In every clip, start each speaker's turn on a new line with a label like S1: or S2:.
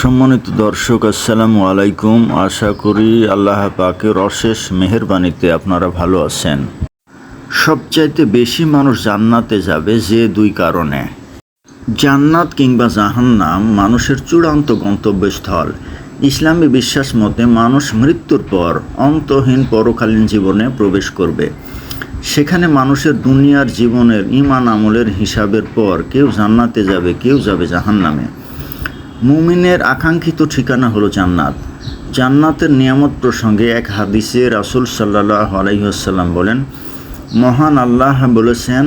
S1: সম্মানিত দর্শক, আসসালামু আলাইকুম। আশা করি আল্লাহ পাকের অশেষ মেহেরবানিতে আপনারা ভালো আছেন। সবচাইতে বেশি মানুষ জান্নাতে যাবে যে দুই কারণে। জান্নাত কিংবা জাহান্নাম মানুষের চূড়ান্ত গন্তব্যস্থল। ইসলামী বিশ্বাস মতে মানুষ মৃত্যুর পর অন্তহীন পরকালীন জীবনে প্রবেশ করবে। সেখানে মানুষের দুনিয়ার জীবনের ঈমান আমলের হিসাবের পর কেউ জান্নাতে যাবে, কেউ যাবে জাহান্নামে। মুমিনের আকাঙ্ক্ষিত ঠিকানা হলো জান্নাত। জান্নাতের নিয়ামত প্রসঙ্গে এক হাদিসে রাসূল সাল্লাল্লাহু আলাইহি ওয়াসাল্লাম বলেন, মহান আল্লাহ বলেছেন,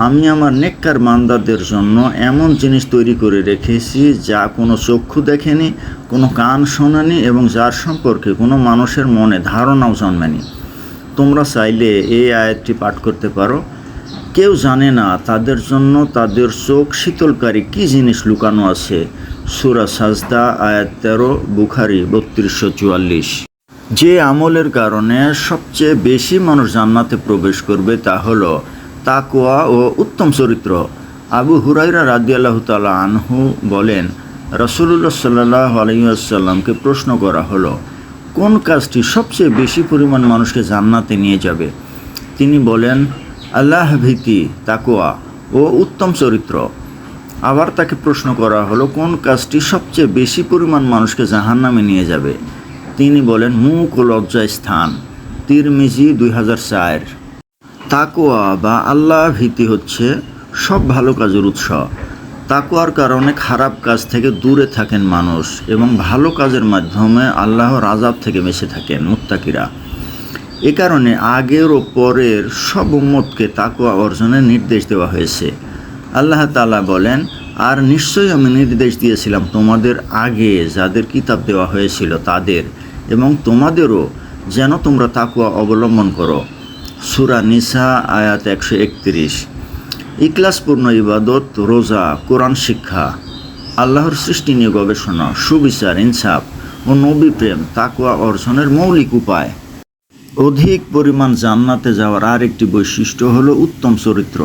S1: আমি আমার নেককার বান্দাদের জন্য এমন জিনিস তৈরি করে রেখেছি যা কোনো চক্ষু দেখেনি, কোনো কান শোনেনি এবং যার সম্পর্কে কোনো মানুষের মনে ধারণাও জন্মেনি। তোমরা চাইলে এই আয়াতটি পাঠ করতে পারো। কেউ জানে না তাদের জন্য তাদের চোখ শীতলকারী কী জিনিস লুকানো আছে। সূরা সাজদা আয়াত 13, বুখারী 3244। যে আমলের কারণে সবচেয়ে বেশি মানুষ জান্নাতে প্রবেশ করবে তা হলো তাকওয়া ও উত্তম চরিত্র। আবু হুরায়রা রাদিয়াল্লাহু তাআলা আনহু বলেন, রাসূলুল্লাহ সাল্লাল্লাহু আলাইহি ওয়াসাল্লামকে প্রশ্ন করা হলো, কোন কাজটি সবচেয়ে বেশি পরিমাণ মানুষকে জান্নাতে নিয়ে যাবে? তিনি বলেন, আল্লাহ ভীতি, তাকওয়া ও উত্তম চরিত্র। আবার তাকে প্রশ্ন করা হলো, কোন কাজটি সবচেয়ে বেশি পরিমাণ মানুষকে জাহান্নামে নিয়ে যাবে? তিনি বলেন, মুখ ও লজ্জা স্থান। তিরমিজি 2004। তাকওয়া বা আল্লাহ ভীতি হচ্ছে সব ভালো কাজের উৎস। তাকওয়ার কারণে খারাপ কাজ থেকে দূরে থাকেন মানুষ এবং ভালো কাজের মাধ্যমে আল্লাহর আযাব থেকে বেঁচে থাকেন মুত্তাকিরা। এ কারণে আগের ও পরের সব উম্মতকে তাকওয়া অর্জনের নির্দেশ দেওয়া হয়েছে। আল্লাহ তাআলা বলেন, আর নিশ্চয়ই আমি নির্দেশ দিয়েছিলাম তোমাদের আগে যাদের কিতাব দেওয়া হয়েছিল তাদের এবং তোমাদেরও, যেন তোমরা তাকওয়া অবলম্বন করো। সূরা নিসা আয়াত 131। ইখলাসপূর্ণ ইবাদত, রোজা, কোরআন শিক্ষা, আল্লাহর সৃষ্টি নিয়ে গবেষণা, সুবিচার, ইনসাফ ও নবী প্রেম তাকওয়া অর্জনের মৌলিক উপায়। অধিক পরিমাণ জান্নাতে যাওয়ার আরেকটি বৈশিষ্ট্য হলো উত্তম চরিত্র।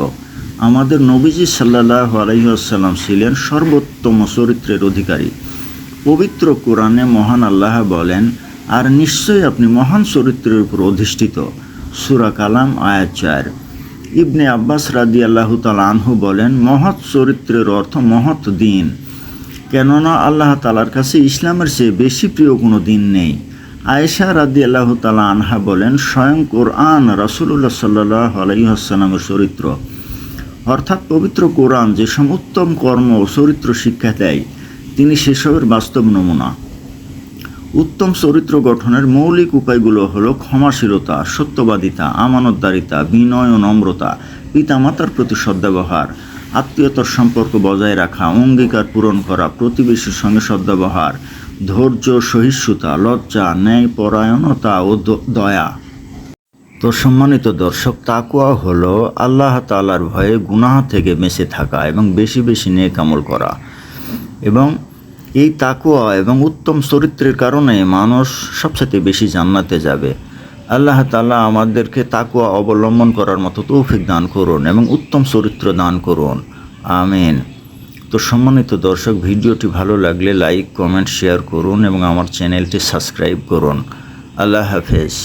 S1: আমাদের নবীজি সাল্লাল্লাহু আলাইহি ওয়াসাল্লাম ছিলেন সর্বোত্তম চরিত্রের অধিকারী। পবিত্র কোরআনে মহান আল্লাহ বলেন, আর নিশ্চয়ই আপনি মহান চরিত্রের উপর অধিষ্ঠিত। সূরা কালাম আয়াত 4। ইবনে আব্বাস রাদিয়াল্লাহু তাআলা আনহু বলেন, মহৎ চরিত্রের অর্থ মহৎ দিন, কেননা আল্লাহ তাআলার কাছে ইসলামের চেয়ে বেশি প্রিয় কোনো দিন নেই। আয়েশা রাদিয়াল্লাহু তাআলা আনহা বলেন, স্বয়ং কোরআন রাসূলুল্লাহ সাল্লাল্লাহু আলাইহি ওয়াসাল্লামের চরিত্র, অর্থাৎ পবিত্র কোরআন যেসব উত্তম কর্ম ও চরিত্র শিক্ষা দেয় তিনি সেসবের বাস্তব নমুনা। উত্তম চরিত্র গঠনের মৌলিক উপায়গুলো হলো ক্ষমাশীলতা, সত্যবাদিতা, আমানতদারিতা, বিনয় ও নম্রতা, পিতামাতার প্রতি সদ্ব্যবহার, আত্মীয়তার সম্পর্ক বজায় রাখা, অঙ্গীকার পূরণ করা, প্রতিবেশীর সঙ্গে সদ্ব্যবহার, ধৈর্য, সহিষ্ণুতা, লজ্জা, ন্যায় পরায়ণতা ও দয়া। তো সম্মানিত দর্শক, তাকওয়া হলো আল্লাহ তাআলার ভয়ে গুনাহ থেকে বেঁচে থাকা এবং বেশি বেশি নেক আমল করা। এবং এই তাকওয়া এবং উত্তম চরিত্রের কারণে মানুষ সবচেয়ে বেশি জান্নাতে যাবে। আল্লাহ তাআলা আমাদেরকে তাকওয়া অবলম্বন করার মতো তৌফিক দান করুন এবং উত্তম চরিত্র দান করুন, আমিন। তো সম্মানিত দর্শক, ভিডিওটি ভালো লাগলে লাইক, কমেন্ট, শেয়ার করুন এবং আমার চ্যানেলটি সাবস্ক্রাইব করুন। আল্লাহ হাফেজ।